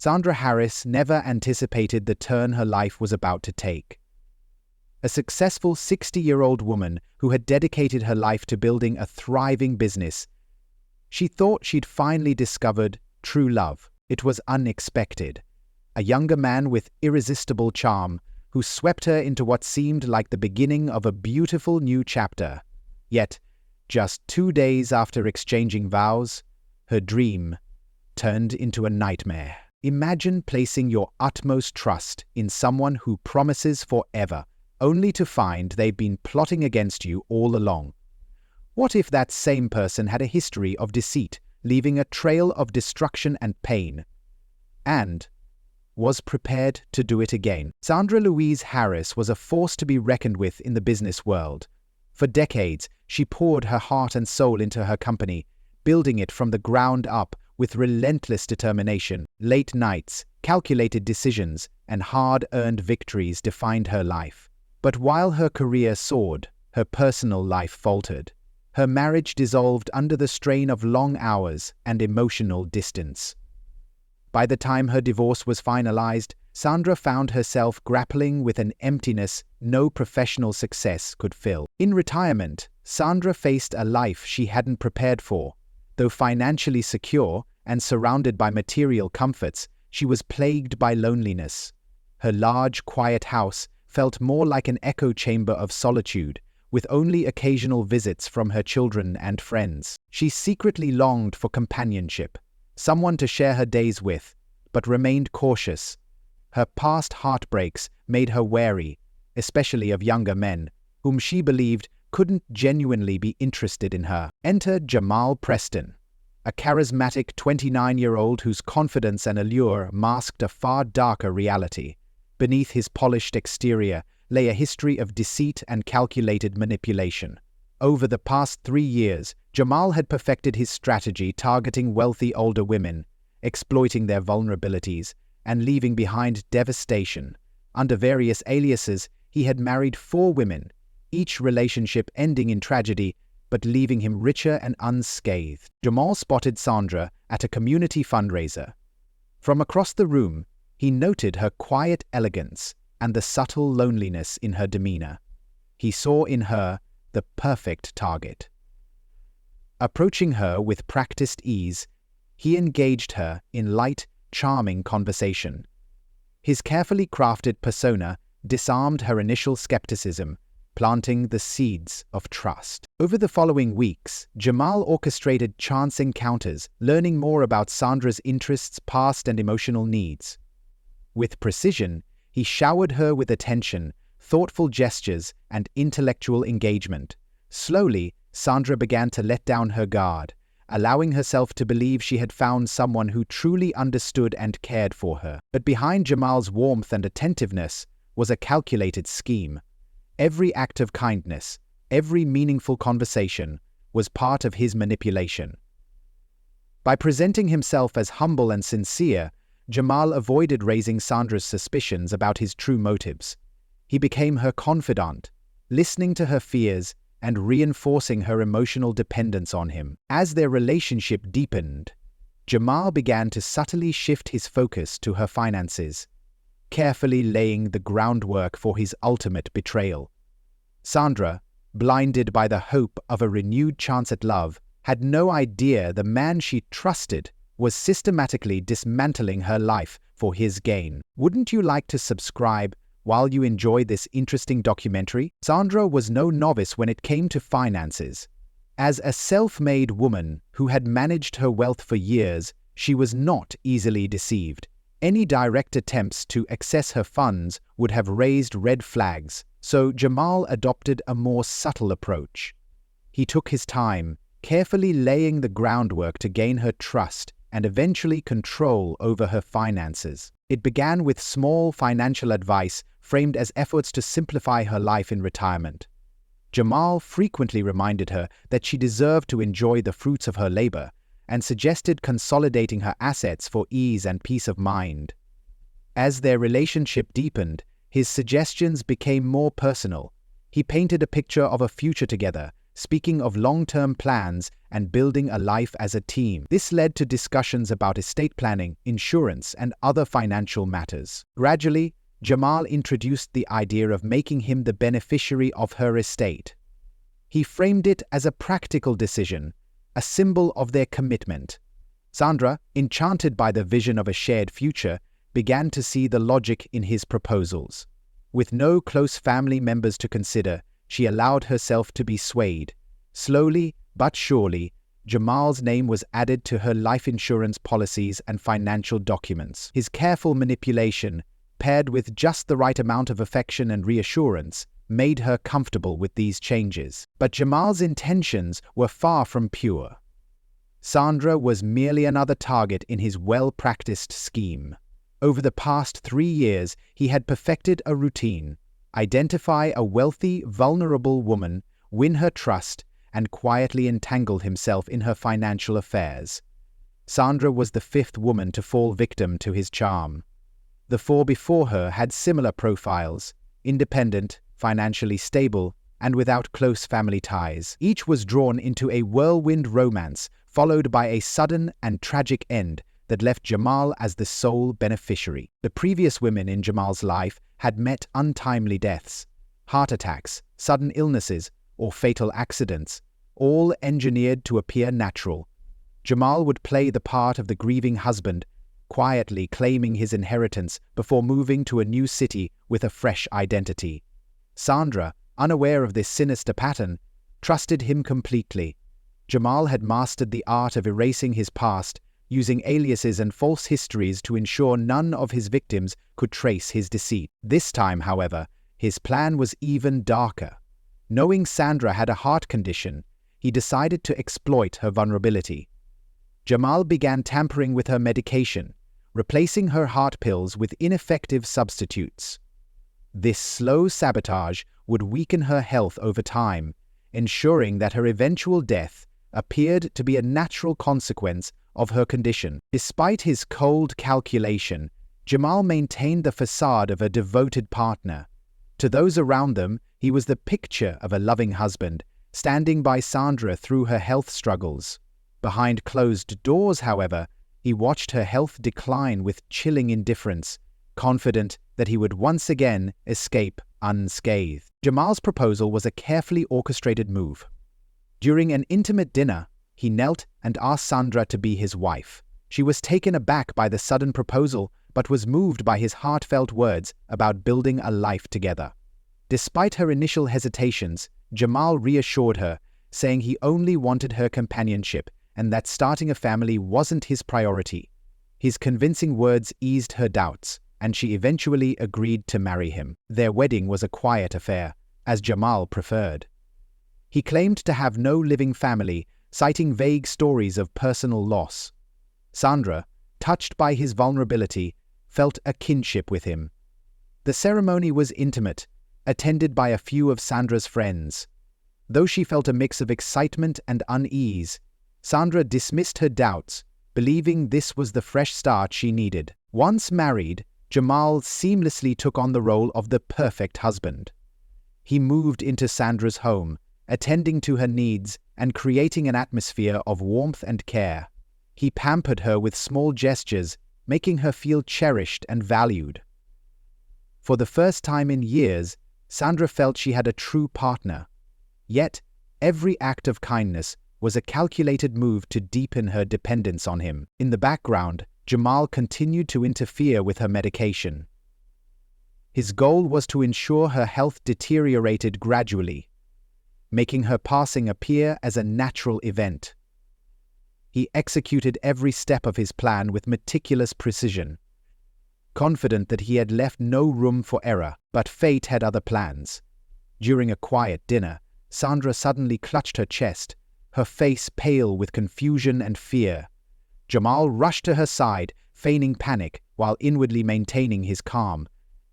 Sandra Harris never anticipated the turn her life was about to take. A successful 60-year-old woman who had dedicated her life to building a thriving business, she thought she'd finally discovered true love. It was unexpected. A younger man with irresistible charm who swept her into what seemed like the beginning of a beautiful new chapter. Yet, just 2 days after exchanging vows, her dream turned into a nightmare. Imagine placing your utmost trust in someone who promises forever, only to find they've been plotting against you all along. What if that same person had a history of deceit, leaving a trail of destruction and pain, and was prepared to do it again? Sandra Louise Harris was a force to be reckoned with in the business world. For decades, she poured her heart and soul into her company, building it from the ground up with relentless determination. Late nights, calculated decisions, and hard-earned victories defined her life. But while her career soared, her personal life faltered. Her marriage dissolved under the strain of long hours and emotional distance. By the time her divorce was finalized, Sandra found herself grappling with an emptiness no professional success could fill. In retirement, Sandra faced a life she hadn't prepared for. Though financially secure and surrounded by material comforts, she was plagued by loneliness. Her large, quiet house felt more like an echo chamber of solitude, with only occasional visits from her children and friends. She secretly longed for companionship, someone to share her days with, but remained cautious. Her past heartbreaks made her wary, especially of younger men, whom she believed couldn't genuinely be interested in her. Enter Jamal Preston, a charismatic 29-year-old whose confidence and allure masked a far darker reality. Beneath his polished exterior lay a history of deceit and calculated manipulation. Over the past 3 years, Jamal had perfected his strategy, targeting wealthy older women, exploiting their vulnerabilities, and leaving behind devastation. Under various aliases, he had married 4 women, each relationship ending in tragedy, but leaving him richer and unscathed. Jamal spotted Sandra at a community fundraiser. From across the room, he noted her quiet elegance and the subtle loneliness in her demeanor. He saw in her the perfect target. Approaching her with practiced ease, he engaged her in light, charming conversation. His carefully crafted persona disarmed her initial skepticism, planting the seeds of trust. Over the following weeks, Jamal orchestrated chance encounters, learning more about Sandra's interests, past, and emotional needs. With precision, he showered her with attention, thoughtful gestures, and intellectual engagement. Slowly, Sandra began to let down her guard, allowing herself to believe she had found someone who truly understood and cared for her. But behind Jamal's warmth and attentiveness was a calculated scheme. Every act of kindness, every meaningful conversation, was part of his manipulation. By presenting himself as humble and sincere, Jamal avoided raising Sandra's suspicions about his true motives. He became her confidant, listening to her fears and reinforcing her emotional dependence on him. As their relationship deepened, Jamal began to subtly shift his focus to her finances, carefully laying the groundwork for his ultimate betrayal. Sandra, blinded by the hope of a renewed chance at love, had no idea the man she trusted was systematically dismantling her life for his gain. Wouldn't you like to subscribe while you enjoy this interesting documentary? Sandra was no novice when it came to finances. As a self-made woman who had managed her wealth for years, she was not easily deceived. Any direct attempts to access her funds would have raised red flags, so Jamal adopted a more subtle approach. He took his time, carefully laying the groundwork to gain her trust and eventually control over her finances. It began with small financial advice framed as efforts to simplify her life in retirement. Jamal frequently reminded her that she deserved to enjoy the fruits of her labor and suggested consolidating her assets for ease and peace of mind. As their relationship deepened, his suggestions became more personal. He painted a picture of a future together, speaking of long-term plans and building a life as a team. This led to discussions about estate planning, insurance, and other financial matters. Gradually, Jamal introduced the idea of making him the beneficiary of her estate. He framed it as a practical decision, a symbol of their commitment. Sandra, enchanted by the vision of a shared future, began to see the logic in his proposals. With no close family members to consider, she allowed herself to be swayed. Slowly but surely, Jamal's name was added to her life insurance policies and financial documents. His careful manipulation, paired with just the right amount of affection and reassurance, made her comfortable with these changes. But Jamal's intentions were far from pure. Sandra was merely another target in his well-practiced scheme. Over the past 3 years, he had perfected a routine: identify a wealthy, vulnerable woman, win her trust, and quietly entangle himself in her financial affairs. Sandra was the 5th woman to fall victim to his charm. The 4 before her had similar profiles: independent, financially stable, and without close family ties. Each was drawn into a whirlwind romance, followed by a sudden and tragic end that left Jamal as the sole beneficiary. The previous women in Jamal's life had met untimely deaths, heart attacks, sudden illnesses, or fatal accidents, all engineered to appear natural. Jamal would play the part of the grieving husband, quietly claiming his inheritance before moving to a new city with a fresh identity. Sandra, unaware of this sinister pattern, trusted him completely. Jamal had mastered the art of erasing his past, using aliases and false histories to ensure none of his victims could trace his deceit. This time, however, his plan was even darker. Knowing Sandra had a heart condition, he decided to exploit her vulnerability. Jamal began tampering with her medication, replacing her heart pills with ineffective substitutes. This slow sabotage would weaken her health over time, ensuring that her eventual death appeared to be a natural consequence of her condition. Despite his cold calculation, Jamal maintained the facade of a devoted partner. To those around them, he was the picture of a loving husband, standing by Sandra through her health struggles. Behind closed doors, however, he watched her health decline with chilling indifference, confident that he would once again escape unscathed. Jamal's proposal was a carefully orchestrated move. During an intimate dinner, he knelt and asked Sandra to be his wife. She was taken aback by the sudden proposal, but was moved by his heartfelt words about building a life together. Despite her initial hesitations, Jamal reassured her, saying he only wanted her companionship and that starting a family wasn't his priority. His convincing words eased her doubts, and she eventually agreed to marry him. Their wedding was a quiet affair, as Jamal preferred. He claimed to have no living family, citing vague stories of personal loss. Sandra, touched by his vulnerability, felt a kinship with him. The ceremony was intimate, attended by a few of Sandra's friends. Though she felt a mix of excitement and unease, Sandra dismissed her doubts, believing this was the fresh start she needed. Once married, Jamal seamlessly took on the role of the perfect husband. He moved into Sandra's home, attending to her needs and creating an atmosphere of warmth and care. He pampered her with small gestures, making her feel cherished and valued. For the first time in years, Sandra felt she had a true partner. Yet, every act of kindness was a calculated move to deepen her dependence on him. In the background, Jamal continued to interfere with her medication. His goal was to ensure her health deteriorated gradually, making her passing appear as a natural event. He executed every step of his plan with meticulous precision, confident that he had left no room for error. But fate had other plans. During a quiet dinner, Sandra suddenly clutched her chest, her face pale with confusion and fear. Jamal rushed to her side, feigning panic while inwardly maintaining his calm.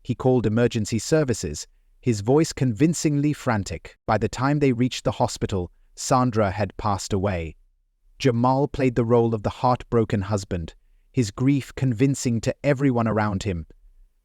He called emergency services, his voice convincingly frantic. By the time they reached the hospital, Sandra had passed away. Jamal played the role of the heartbroken husband, his grief convincing to everyone around him.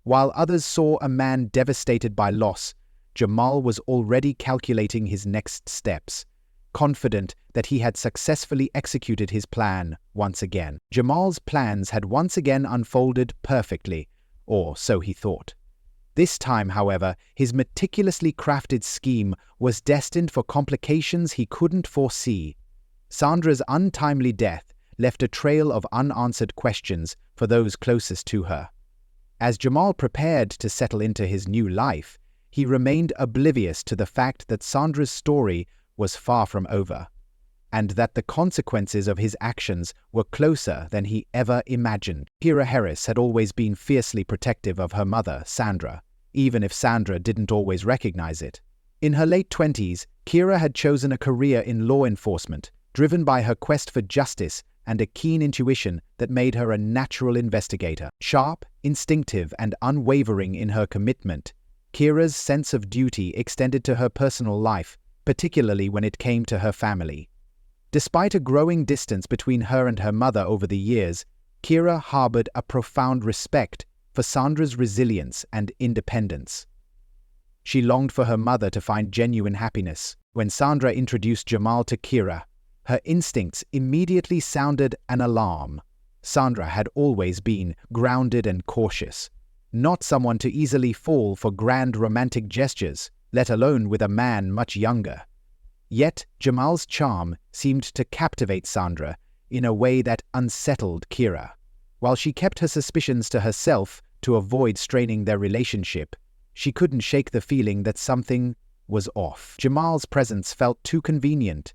While others saw a man devastated by loss, Jamal was already calculating his next steps. confident that he had successfully executed his plan once again. Jamal's plans had once again unfolded perfectly, or so he thought. This time, however, his meticulously crafted scheme was destined for complications he couldn't foresee. Sandra's untimely death left a trail of unanswered questions for those closest to her. As Jamal prepared to settle into his new life, he remained oblivious to the fact that Sandra's story was far from over, and that the consequences of his actions were closer than he ever imagined. Kira Harris had always been fiercely protective of her mother, Sandra, even if Sandra didn't always recognize it. In her late 20s, Kira had chosen a career in law enforcement, driven by her quest for justice and a keen intuition that made her a natural investigator. Sharp, instinctive, and unwavering in her commitment, Kira's sense of duty extended to her personal life, particularly when it came to her family. Despite a growing distance between her and her mother over the years, Kira harbored a profound respect for Sandra's resilience and independence. She longed for her mother to find genuine happiness. When Sandra introduced Jamal to Kira, her instincts immediately sounded an alarm. Sandra had always been grounded and cautious, not someone to easily fall for grand romantic gestures, let alone with a man much younger. Yet Jamal's charm seemed to captivate Sandra in a way that unsettled Kira. While she kept her suspicions to herself to avoid straining their relationship, she couldn't shake the feeling that something was off. Jamal's presence felt too convenient,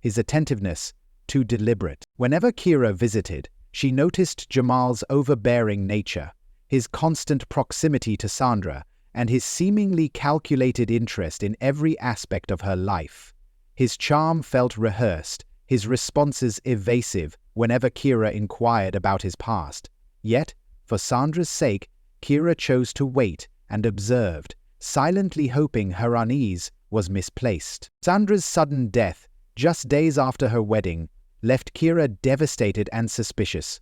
his attentiveness too deliberate. Whenever Kira visited, she noticed Jamal's overbearing nature, his constant proximity to Sandra, and his seemingly calculated interest in every aspect of her life. His charm felt rehearsed, his responses evasive whenever Kira inquired about his past. Yet, for Sandra's sake, Kira chose to wait and observed, silently hoping her unease was misplaced. Sandra's sudden death, just days after her wedding, left Kira devastated and suspicious.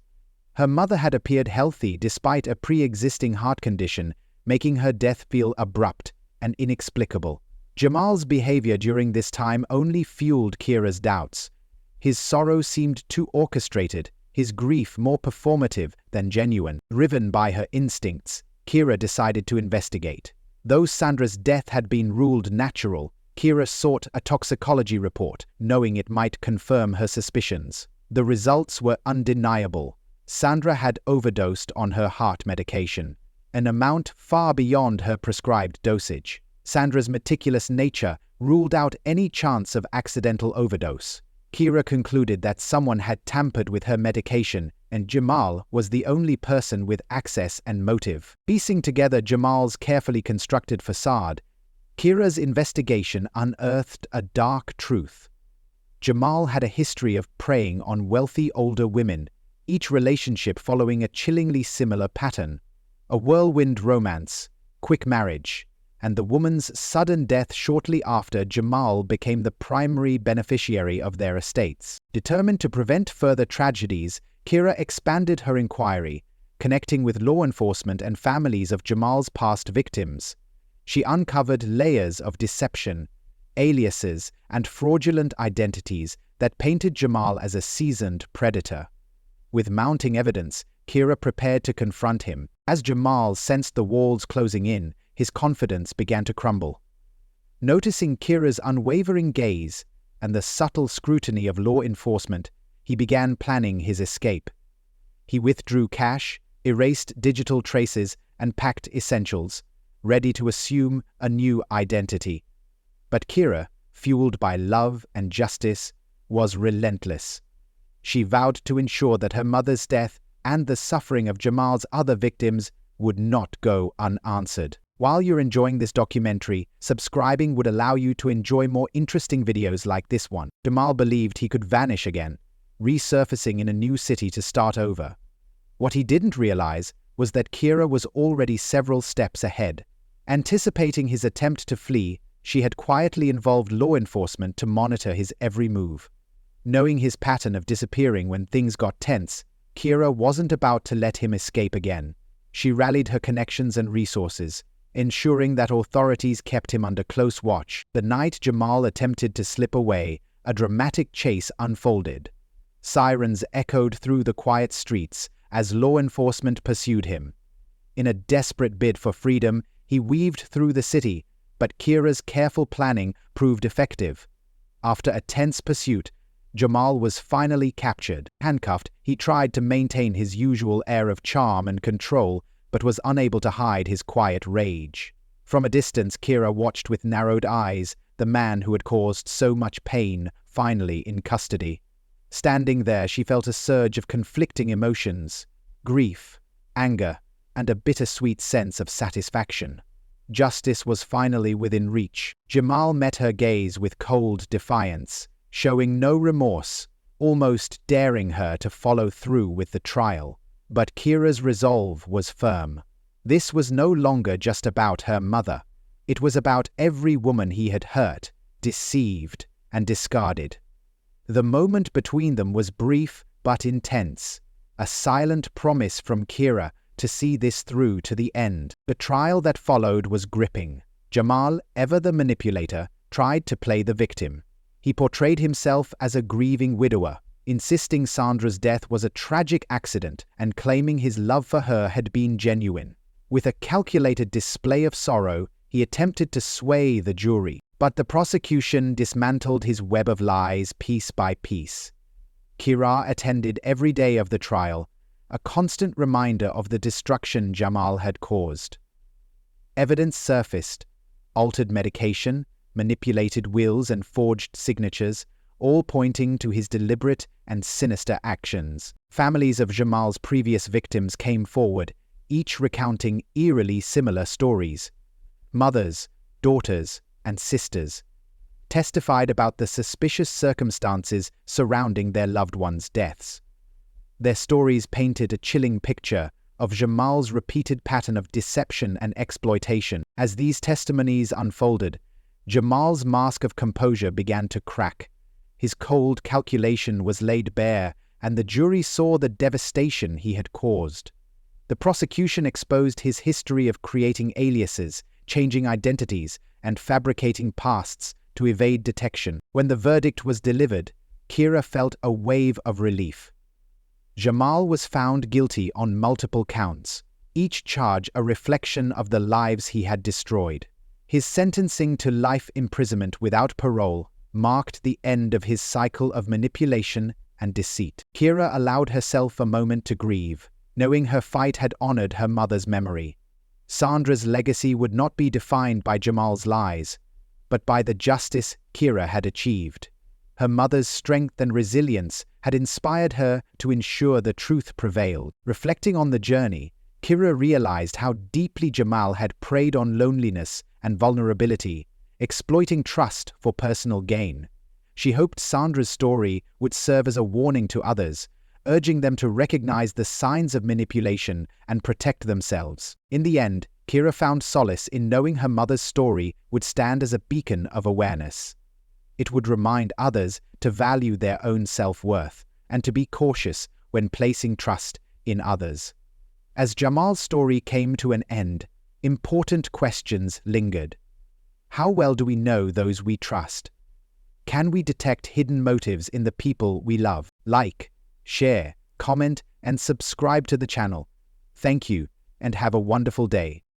Her mother had appeared healthy despite a pre-existing heart condition, making her death feel abrupt and inexplicable. Jamal's behavior during this time only fueled Kira's doubts. His sorrow seemed too orchestrated, his grief more performative than genuine. Driven by her instincts, Kira decided to investigate. Though Sandra's death had been ruled natural, Kira sought a toxicology report, knowing it might confirm her suspicions. The results were undeniable. Sandra had overdosed on her heart medication, an amount far beyond her prescribed dosage. Sandra's meticulous nature ruled out any chance of accidental overdose. Kira concluded that someone had tampered with her medication, and Jamal was the only person with access and motive. Piecing together Jamal's carefully constructed facade, Kira's investigation unearthed a dark truth. Jamal had a history of preying on wealthy older women, each relationship following a chillingly similar pattern: a whirlwind romance, quick marriage, and the woman's sudden death shortly after Jamal became the primary beneficiary of their estates. Determined to prevent further tragedies, Kira expanded her inquiry, connecting with law enforcement and families of Jamal's past victims. She uncovered layers of deception, aliases, and fraudulent identities that painted Jamal as a seasoned predator. With mounting evidence, Kira prepared to confront him. As Jamal sensed the walls closing in, his confidence began to crumble. Noticing Kira's unwavering gaze and the subtle scrutiny of law enforcement, he began planning his escape. He withdrew cash, erased digital traces, and packed essentials, ready to assume a new identity. But Kira, fueled by love and justice, was relentless. She vowed to ensure that her mother's death and the suffering of Jamal's other victims would not go unanswered. While you're enjoying this documentary, subscribing would allow you to enjoy more interesting videos like this one. Jamal believed he could vanish again, resurfacing in a new city to start over. What he didn't realize was that Kira was already several steps ahead. Anticipating his attempt to flee, she had quietly involved law enforcement to monitor his every move. Knowing his pattern of disappearing when things got tense, Kira wasn't about to let him escape again. She rallied her connections and resources, ensuring that authorities kept him under close watch. The night Jamal attempted to slip away, a dramatic chase unfolded. Sirens echoed through the quiet streets as law enforcement pursued him. In a desperate bid for freedom, he weaved through the city, but Kira's careful planning proved effective. After a tense pursuit, Jamal was finally captured. Handcuffed, he tried to maintain his usual air of charm and control, but was unable to hide his quiet rage. From a distance, Kira watched with narrowed eyes, the man who had caused so much pain finally in custody. Standing there, she felt a surge of conflicting emotions: grief, anger, and a bittersweet sense of satisfaction. Justice was finally within reach. Jamal met her gaze with cold defiance, showing no remorse, almost daring her to follow through with the trial. But Kira's resolve was firm. This was no longer just about her mother. It was about every woman he had hurt, deceived, and discarded. The moment between them was brief but intense, a silent promise from Kira to see this through to the end. The trial that followed was gripping. Jamal, ever the manipulator, tried to play the victim. He portrayed himself as a grieving widower, insisting Sandra's death was a tragic accident and claiming his love for her had been genuine. With a calculated display of sorrow, he attempted to sway the jury, but the prosecution dismantled his web of lies piece by piece. Kira attended every day of the trial, a constant reminder of the destruction Jamal had caused. Evidence surfaced: altered medication, manipulated wills, and forged signatures, all pointing to his deliberate and sinister actions. Families of Jamal's previous victims came forward, each recounting eerily similar stories. Mothers, daughters, and sisters testified about the suspicious circumstances surrounding their loved ones' deaths. Their stories painted a chilling picture of Jamal's repeated pattern of deception and exploitation. As these testimonies unfolded, Jamal's mask of composure began to crack. His cold calculation was laid bare, and the jury saw the devastation he had caused. The prosecution exposed his history of creating aliases, changing identities, and fabricating pasts to evade detection. When the verdict was delivered, Kira felt a wave of relief. Jamal was found guilty on multiple counts, each charge a reflection of the lives he had destroyed. His sentencing to life imprisonment without parole marked the end of his cycle of manipulation and deceit. Kira allowed herself a moment to grieve, knowing her fight had honored her mother's memory. Sandra's legacy would not be defined by Jamal's lies, but by the justice Kira had achieved. Her mother's strength and resilience had inspired her to ensure the truth prevailed. Reflecting on the journey, Kira realized how deeply Jamal had preyed on loneliness and vulnerability, exploiting trust for personal gain. She hoped Sandra's story would serve as a warning to others, urging them to recognize the signs of manipulation and protect themselves. In the end, Kira found solace in knowing her mother's story would stand as a beacon of awareness. It would remind others to value their own self-worth and to be cautious when placing trust in others. As Jamal's story came to an end, important questions lingered. How well do we know those we trust? Can we detect hidden motives in the people we love? Like, share, comment, and subscribe to the channel. Thank you, and have a wonderful day.